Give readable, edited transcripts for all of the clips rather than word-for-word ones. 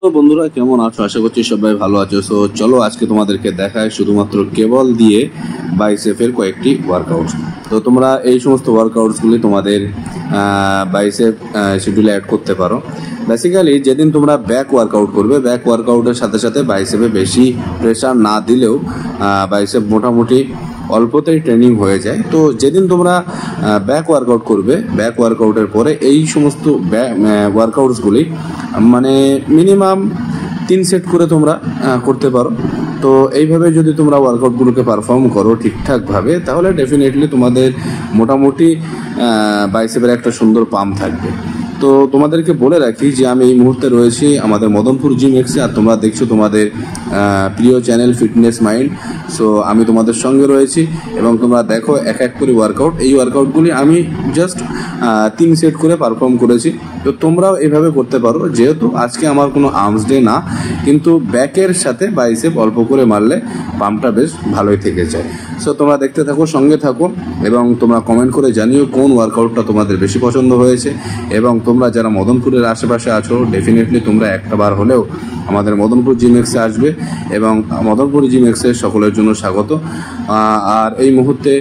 তো বন্ধুরা কেমন আছো? আশা করছি সবাই ভালো আছো। সো চলো আজকে তোমাদেরকে দেখায় শুধুমাত্র কেবল দিয়ে বাইসেপের কয়েকটি ওয়ার্কআউটস। তো তোমরা এই সমস্ত ওয়ার্কআউটসগুলি তোমাদের বাইসেপ শিডিউলে অ্যাড করতে পারো। বেসিক্যালি যেদিন তোমরা ব্যাক ওয়ার্কআউট করবে, ব্যাক ওয়ার্কআউটের সাথে সাথে বাইসেপে বেশি প্রেশার না দিলেও বাইসেপ মোটামুটি অল্পতেই ট্রেনিং হয়ে যায়। তো যেদিন তোমরা ব্যাক ওয়ার্কআউট করবে, ব্যাক ওয়ার্কআউটের পরে এই সমস্ত ওয়ার্কআউটসগুলি মানে মিনিমাম 3 সেট করে তোমরা করতে পারো। তো এইভাবে যদি তোমরা ওয়ার্কআউটগুলোকে পারফর্ম করো ঠিকঠাকভাবে, তাহলে ডেফিনেটলি তোমাদের মোটামুটি বাইসেপের একটা সুন্দর পাম্প থাকবে। তো তোমাদেরকে বলে রাখি যে আমি এই মুহূর্তে রয়েছি আমাদের মদনপুর জিম এক্সে, আর তোমরা দেখছো তোমাদের প্রিয় চ্যানেল ফিটনেস মাইন্ড। সো আমি তোমাদের সঙ্গে রয়েছি এবং তোমরা দেখো এক এক করে ওয়ার্কআউট। এই ওয়ার্কআউটগুলি আমি জাস্ট 3 সেট করে পারফর্ম করেছি। তো তোমরাও এভাবে করতে পারো। যেহেতু আজকে আমার কোনো আর্মস ডে না, কিন্তু ব্যাকের সাথে বাইসেপ অল্প করে মারলে পাম্পটা বেশ ভালোই থেকে যায়। সো তোমরা দেখতে থাকো, সঙ্গে থাকো এবং তোমরা কমেন্ট করে জানিও কোন ওয়ার্কআউটটা তোমাদের বেশি পছন্দ হয়েছে। এবং তোমরা যারা মদনপুরের আশেপাশে আছো, ডেফিনেটলি তোমরা একটা বার হলেও আমাদের মদনপুর জিম এক্সে আসবে এবং মদনপুর জিম এক্সের সকলের জন্য স্বাগত। আর এই মুহূর্তে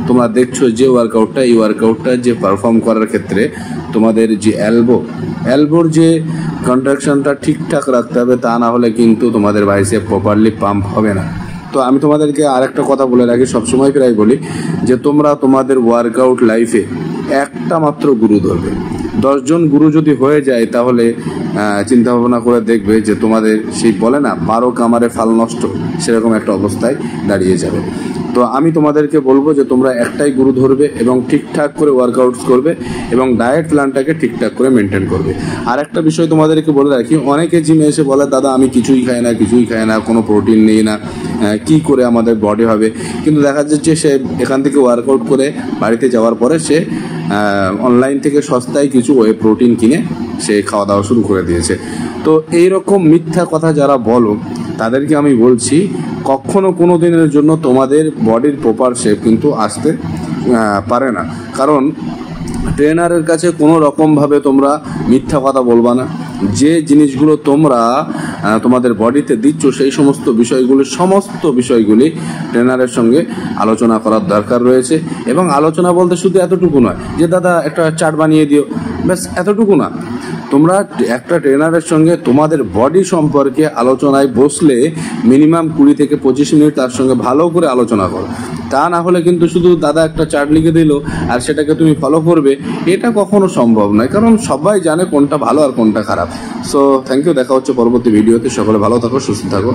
তোমরা দেখছো যে ওয়ার্কআউটটা, এই ওয়ার্কআউটটা যে পারফর্ম করার ক্ষেত্রে তোমাদের যে এলবোর যে কন্ট্রাকশনটা ঠিকঠাক রাখতে হবে, তা না হলে কিন্তু তোমাদের বাইসেপ প্রপারলি পাম্প হবে না। তো আমি তোমাদেরকে আরেকটা কথা বলে রাখি, সবসময় প্রায় বলি যে তোমরা তোমাদের ওয়ার্কআউট লাইফে একটা মাত্র গুরু ধরবে। 10 জন গুরু যদি হয়ে যায়, তাহলে চিন্তা ভাবনা করে দেখবে যে তোমাদের সেই বলে না 12 কামারে ফাল নষ্ট, সেরকম একটা অবস্থায় দাঁড়িয়ে যাবে। তো আমি তোমাদেরকে বলবো যে তোমরা একটাই গুরু ধরবে এবং ঠিকঠাক করে ওয়ার্কআউটস করবে এবং ডায়েট প্ল্যানটাকে ঠিকঠাক করে মেনটেন করবে। আর একটা বিষয় তোমাদেরকে বলে রাখি, অনেকে জিমে এসে বলে দাদা আমি কিছুই খাই না, কোনো প্রোটিন নেই না, কি করে আমাদের বডি হবে। কিন্তু দেখা যাচ্ছে সে এখান থেকে ওয়ার্কআউট করে বাড়িতে যাওয়ার পরে সে অনলাইন থেকে সস্তায় কিছু ওয়ে প্রোটিন কিনে সে খাওয়া দাওয়া শুরু করে দিয়েছে। তো এইরকম মিথ্যা কথা যারা বলো, তাদেরকে আমি বলছি কখনো কোনো দিনের জন্য তোমাদের বডির প্রপার শেপ কিন্তু আসতে পারে না। কারণ ট্রেনারের কাছে কোনো রকমভাবে তোমরা মিথ্যা কথা বলবা না। যে জিনিসগুলো তোমরা তোমাদের বডিতে দিচ্ছ, সেই সমস্ত বিষয়গুলি ট্রেনারের সঙ্গে আলোচনা করার দরকার রয়েছে। এবং আলোচনা বলতে শুধু এতটুকু নয় যে দাদা একটা চার্ট বানিয়ে দিও, ব্যাস এতটুকু না। তোমরা একটা ট্রেনারের সঙ্গে তোমাদের বডি সম্পর্কে আলোচনায় বসলে মিনিমাম 20 থেকে 25 মিনিট তার সঙ্গে ভালো করে আলোচনা করো। তা না হলে কিন্তু শুধু দাদা একটা চার্ট লিখে দিল আর সেটাকে তুমি ফলো করবে, এটা কখনো সম্ভব নয়। কারণ সবাই জানে কোনটা ভালো আর কোনটা খারাপ। সো থ্যাংক ইউ, দেখা হচ্ছে পরবর্তী ভিডিওতে। সকলে ভালো থাকো, সুস্থ থাকো।